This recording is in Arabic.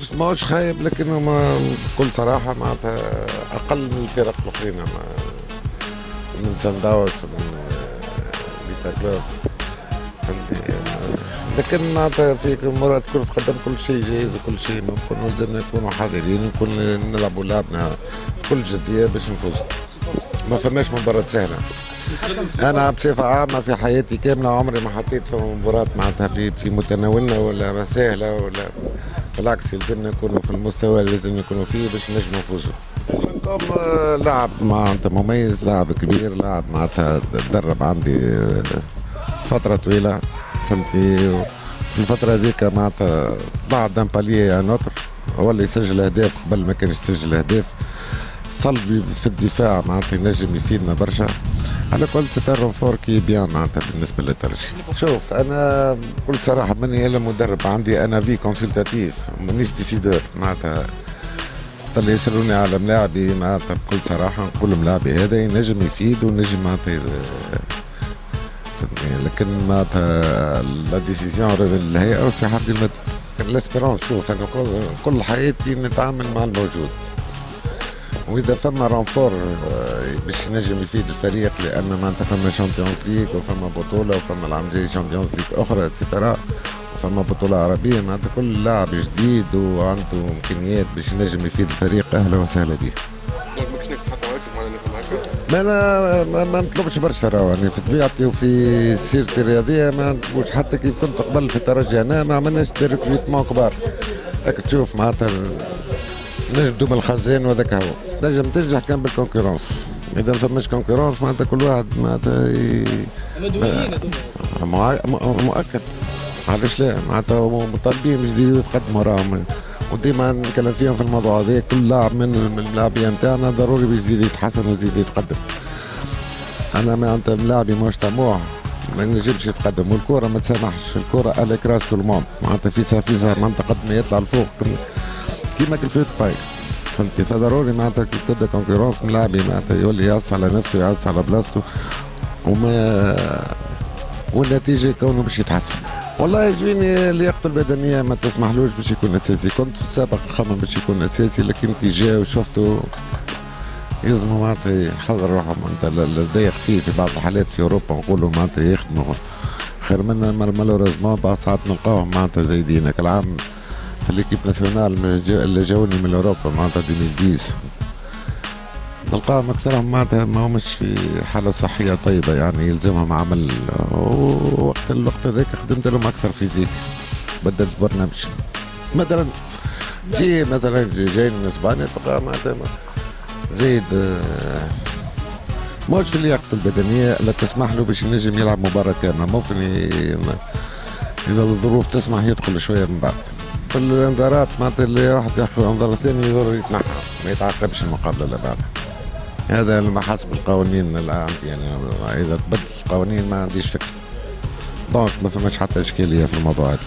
نفس ماهوش خايب، لكنه ما بكل صراحة معناتها أقل من الفرق الأخرين، من سان داونز من فيتا كلوب، فهمتني. لكن معناتها في مرات كرة قدم كل شيء جايز وكل شيء ممكن، ولازمنا نكونوا حذرين ونكون نلعبوا لعبنا بكل جدية باش نفوزوا. ما فماش مباراة سهلة. أنا بصفة عامة في حياتي كاملة عمري ما حطيت في مباراة معناتها في متناولنا ولا سهلة، ولا بالعكس يلزمنا نكونوا في المستوى اللي لازم نكونوا فيه باش نجموا نفوزوا. لاعب معناتها مميز، لاعب كبير، لاعب معناتها تدرب عندي فترة طويلة، فهمتني. في الفترة هذيك معناتها طلع دان باليي نوتر، هو اللي يسجل أهداف قبل ما كان يسجل أهداف. صلبي في الدفاع معناتها ينجم يفيدنا برشا. على كل سيت رونفور كي بيان معناتها بالنسبه للترجي. شوف انا بكل صراحه ماني الا مدرب، عندي انا في كونسلتاتيف مانيش ديسيدور معناتها. اللي يسروني على ملاعبي معناتها بكل صراحه نقول ملاعبي هذا ينجم يفيد ونجم معناتها، لكن معناتها لا ديسيزيون الهيئه وسي حد المد الاسبيرونس. شوف انا كل حياتي نتعامل مع الموجود، واذا فما رانفور باش ينجم يفيد الفريق، لان معناتها فما شامبيونز ليغ وفما بطوله وفما العام الجاي شامبيونز ليغ اخرى اتسيتيرا، وفما بطوله عربيه، معناتها كل لاعب جديد وعنده امكانيات باش ينجم يفيد الفريق اهلا وسهلا به. ماكش ناقص حتى مركز معناها هكا؟ ما انا ما نطلبش برشا راهو، يعني في طبيعتي وفي سيرتي الرياضيه ما نطلبوش. حتى كيف كنت قبل في الترجي انا ما عملناش دي ريكروتمون كبار، راك تشوف معناتها نجبدوا من الخزان وهذاك هو. نجم تنجح كان بالكونكورونس، اذا ما فماش كونكورونس معناتها كل واحد معناتها مؤكد. علاش لا معناتها مطالبين باش يزيدوا يتقدموا راهم، وديما نتكلم فيهم في الموضوع هذا. كل لاعب من اللاعبيه نتاعنا ضروري باش يزيد يتحسن ويزيد يتقدم. انا معناتها لاعبي مش طموح ما نجمش يتقدم، والكره ما تسامحش، الكره على كراس تو الموند معناتها في منطقه ما يطلع الفوق كيما الفوت باي، فهمتي. فضروري معناتها كي تبدا كونكورونس ملاعبي معناتها يولي يعص على نفسه يعص على بلاصته، والنتيجه كونه باش يتحسن. والله يجيني اللياقته البدنيه ما تسمحلوش باش يكون اساسي. كنت في السابق نخمم باش يكون اساسي، لكن كي جا وشفته يلزموا معناتها يحضر روحهم معناتها لدي خفيف في بعض الحالات في اوروبا نقولوا معناتها يخدموا خير منا مالوريزمون. بعض ساعات نلقاهم معناتها زايدين. العام في ليكيب ناسيونال اللي جاوني من اوروبا معناتها 2010 نلقاهم اكثرهم معناتها ما همش في حاله صحيه طيبه، يعني يلزمهم عمل. الوقت هذاك خدمت لهم اكثر فيزيك، بدلت برنامج. مثلا مثلا جاي من اسبانيا تلقى معناتها زيد مش في لياقته البدنيه لا تسمح له باش ينجم يلعب مباراه كامله. ممكن اذا الظروف تسمح يدخل شويه من بعد. في الانذارات معناتها اللي واحد ياخذ انذار ثاني يضر يتنحى ما يتعاقبش المقابله اللي بعدها. هذا ما حسب القوانين اللي عندي، يعني اذا تبدل القوانين ما عنديش فكره. دونك ما فماش حتى اشكاليه في الموضوع هذا.